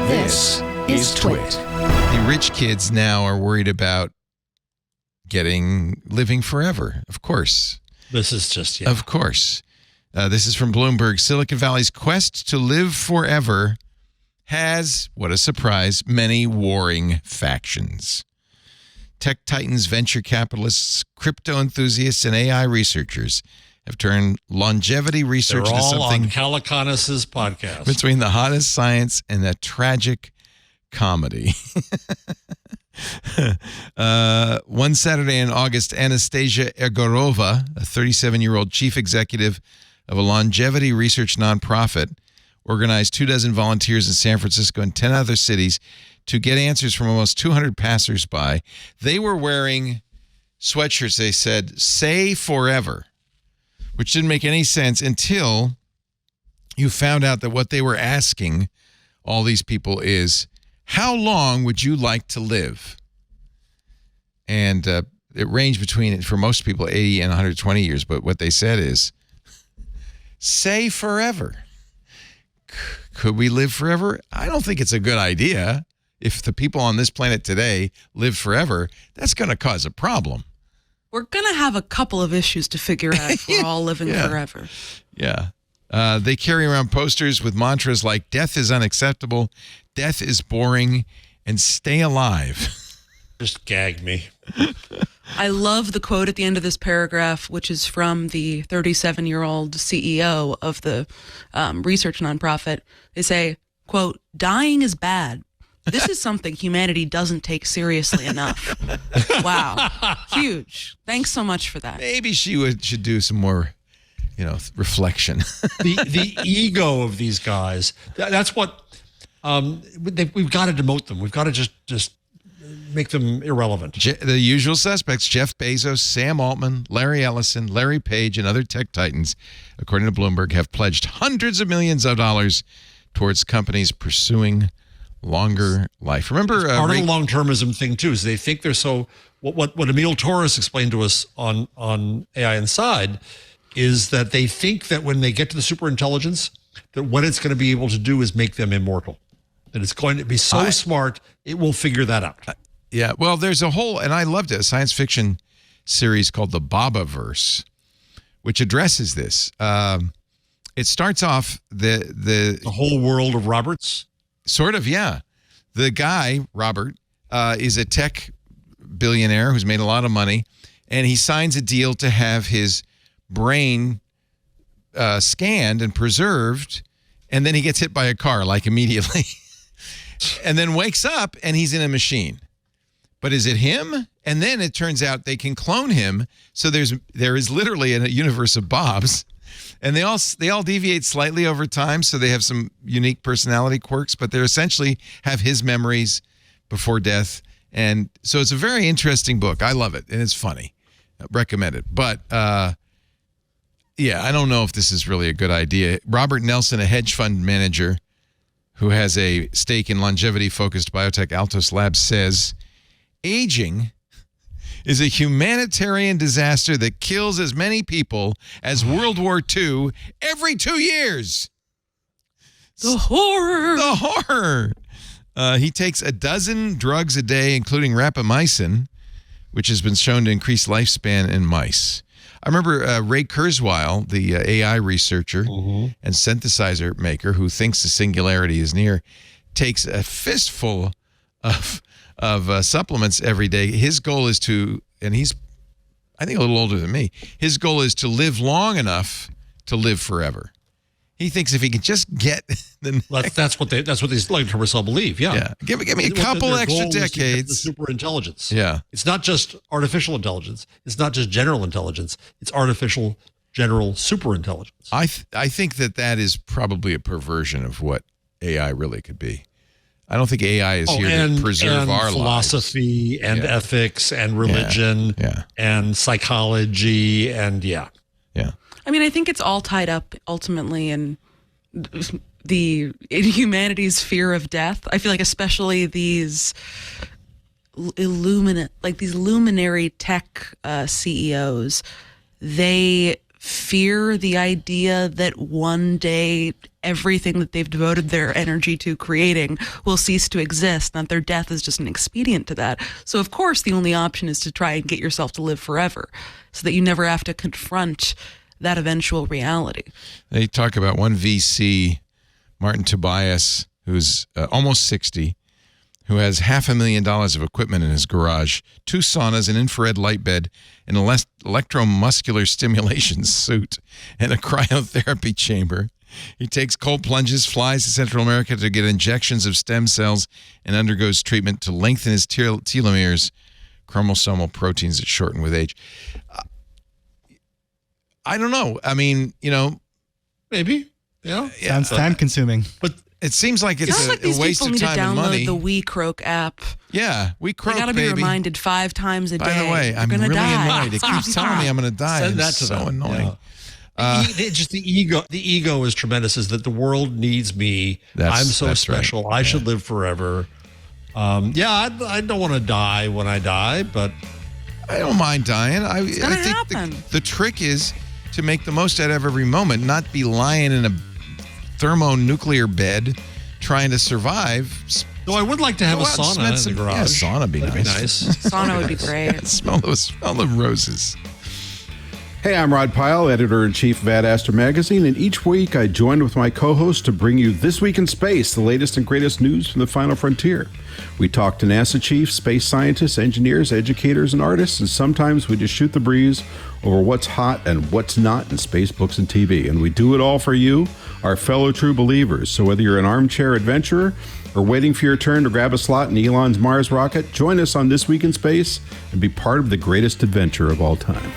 This is TWiT. The rich kids now are worried about living forever. Of course. This is just, Of course. This is from Bloomberg. Silicon Valley's quest to live forever has, what a surprise, many warring factions. Tech titans, venture capitalists, crypto enthusiasts, and AI researchers have turned longevity research into something on Calicanis's podcast. Between the hottest science and a tragic comedy. One Saturday in August, Anastasia Egorova, a 37-year-old chief executive of a longevity research nonprofit, organized 24 volunteers in San Francisco and 10 other cities to get answers from almost 200 passersby. They were wearing sweatshirts. They said, "Say forever," which didn't make any sense until you found out that what they were asking all these people is, how long would you like to live? And it ranged between, for most people, 80 and 120 years. But what they said is, say forever. Could we live forever? I don't think it's a good idea. If the people on this planet today live forever, that's going to cause a problem. We're going to have a couple of issues to figure out if we're all living forever. Yeah. They carry around posters with mantras like death is unacceptable, death is boring, and stay alive. Just gag me. I love the quote at the end of this paragraph, which is from the 37-year-old CEO of the research nonprofit. They say, quote, "Dying is bad. This is something humanity doesn't take seriously enough." Wow. Huge. Thanks so much for that. Maybe should do some more, reflection. the ego of these guys, that's what we've got to demote them. We've got to just make them irrelevant. The usual suspects, Jeff Bezos, Sam Altman, Larry Ellison, Larry Page, and other tech titans, according to Bloomberg, have pledged hundreds of millions of dollars towards companies pursuing longer life. Remember, part of the long-termism thing too is they think they're so. What Emil Torres explained to us on AI Inside is that they think that when they get to the superintelligence, that what it's going to be able to do is make them immortal. That it's going to be so smart, it will figure that out. Yeah, well, there's a whole, and I loved it, a science fiction series called the Babaverse, which addresses this. It starts off the whole world of Roberts. Sort of, yeah. The guy, Robert, is a tech billionaire who's made a lot of money, and he signs a deal to have his brain scanned and preserved, and then he gets hit by a car, like, immediately. And then wakes up, and he's in a machine. But is it him? And then it turns out they can clone him, so there is literally a universe of Bobs. And they all deviate slightly over time, so they have some unique personality quirks, but they essentially have his memories before death. And so it's a very interesting book. I love it, and it's funny. Recommend it. But, yeah, I don't know if this is really a good idea. Robert Nelson, a hedge fund manager who has a stake in longevity-focused biotech Altos Labs, says, aging is a humanitarian disaster that kills as many people as World War II every 2 years. The horror. The horror. He takes 12 drugs a day, including rapamycin, which has been shown to increase lifespan in mice. I remember Ray Kurzweil, the AI researcher and synthesizer maker who thinks the singularity is near, takes a fistful of supplements every day. His goal is to, and he's, I think, a little older than me, his goal is to live long enough to live forever. He thinks if he can just get the next, that's what these long-termists all believe. Yeah. Give me a couple extra decades. The superintelligence. Yeah. It's not just artificial intelligence. It's not just general intelligence. It's artificial general superintelligence. I think that is probably a perversion of what AI really could be. I don't think AI is here to preserve our philosophy lives. And ethics and religion and psychology and Yeah. I mean, I think it's all tied up ultimately in humanity's fear of death. I feel like especially these luminary tech CEOs, they fear the idea that one day everything that they've devoted their energy to creating will cease to exist, that their death is just an expedient to that. So of course the only option is to try and get yourself to live forever so that you never have to confront that eventual reality. They talk about one VC, Martin Tobias, who's almost 60, who has $500,000 of equipment in his garage, 2 saunas, an infrared light bed, an electromuscular stimulation suit, and a cryotherapy chamber. He takes cold plunges, flies to Central America to get injections of stem cells, and undergoes treatment to lengthen his telomeres, chromosomal proteins that shorten with age. I don't know. I mean, maybe. Yeah. Sounds time consuming. But it seems like it's Sounds like a these waste people of need to time and money. download the WeCroak app. Yeah, we croak, They got to be baby. reminded 5 times a day. By the way, You're I'm gonna really die. annoyed. It keeps telling me I'm going to die. Send It's that to so them. annoying. Yeah. Just the ego. The ego is tremendous. Is that the world needs me? I'm so that's special. right. I should live forever. I don't want to die when I die, but I don't mind dying. I gonna think happen. the trick is to make the most out of every moment, not be lying in a thermonuclear bed trying to survive. no, I would like to have a Go out and sauna spend in some- the garage. Yeah, sauna would be That'd nice. Be nice. Sauna would be great. Smell the roses. Hey, I'm Rod Pyle, editor-in-chief of Ad Astra Magazine, and each week I join with my co-host to bring you This Week in Space, the latest and greatest news from the final frontier. We talk to NASA chiefs, space scientists, engineers, educators, and artists, and sometimes we just shoot the breeze over what's hot and what's not in space, books, and TV. And we do it all for you, our fellow true believers. So whether you're an armchair adventurer or waiting for your turn to grab a slot in Elon's Mars rocket, join us on This Week in Space and be part of the greatest adventure of all time.